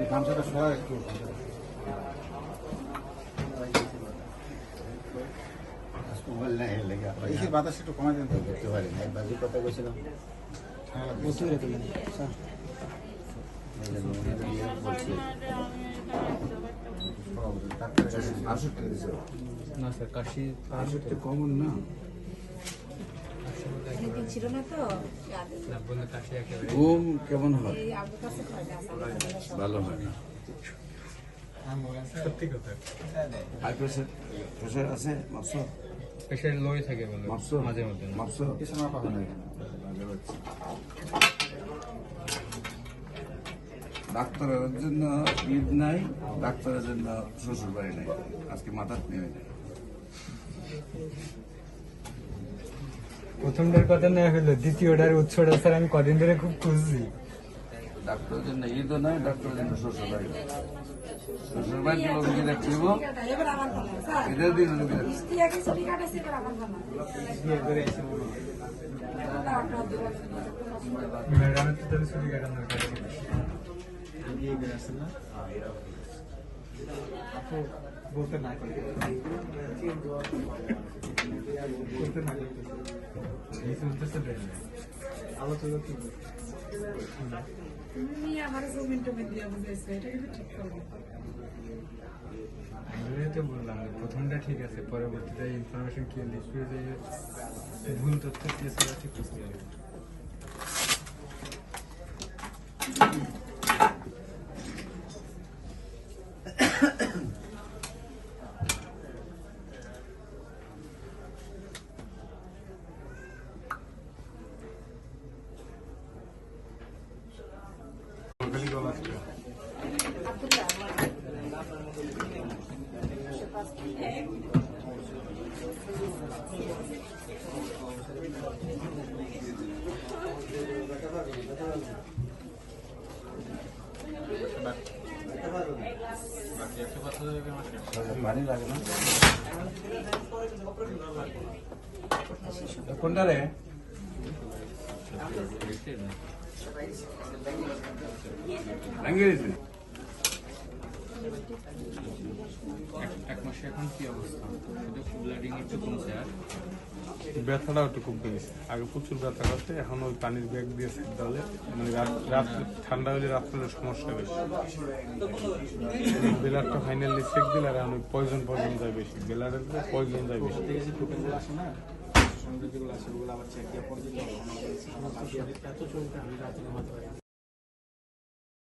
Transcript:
গামছাটা সবাই একটু মোবাইল নাই লেগে এই বাতাস একটু কমাই দেন তো করতে পারি না বাজি কথা বলছিলাম প্রচুর বলছি না স্যার কাশি আসলে কমন না ছিল না তো না বললে কাশি একেবারে ঘুম কেমন হয় এই আবু কাছে খাই না ভালো হয় না সত্যি কথা হাই প্রেশার প্রেশার আছে মাপছো প্রেশার লোই থাকে বলে মাপছো মাঝে মধ্যে না। মাপছো কিছু না পাবো না ডাক্তারের জন্য ঈদ নাই ডাক্তারের জন্য শ্বশুর বাড়ি নাই আজকে মাথার নেমে যায় প্রথমটার কথা নেওয়া হলো দ্বিতীয়টার উৎসটা স্যার আমি কদিন ধরে খুব খুঁজছি ডাক্তারের জন্য ঈদও নাই ডাক্তারের জন্য শ্বশুর বাড়ি শ্বশুর বাড়িতে রোগী দেখতে দিব এবার আমার ভালো স্যার ঈদের দিন রোগী দেখতে টিয়া কি ছবি কাটাছে এবার আমার ভালো ম্যাডামের তো তাহলে ছুটি কাটানোর কথা বলতে না বলতে না এই চলতেছে আলোচনা কি তুমি আমার জমিন টমিন দিয়ে বুঝাইছো এটা কিন্তু ঠিক করবে আমি তো বললাম যে প্রথমটা ঠিক আছে পরবর্তীতে ইনফরমেশন কি লিখে যে ভুল তথ্য দিয়েছে ঠিক বুঝতে হবে পানি লাগে না কোনটা রে এক মাসে এখন কি অবস্থা শুধু ব্লাডিং একটু কমছে আর ব্যথাটাও একটু খুব বেশি আগে প্রচুর ব্যথা করতে এখন ওই পানির ব্যাগ দিয়ে সেদ্ধ হলে মানে রাত্রে ঠান্ডা হলে রাত্রে সমস্যা বেশি বেলারটা ফাইনালি চেক দিলে আর এখন পয়জন যায় বেশি বেলারের পয়জন যায় বেশি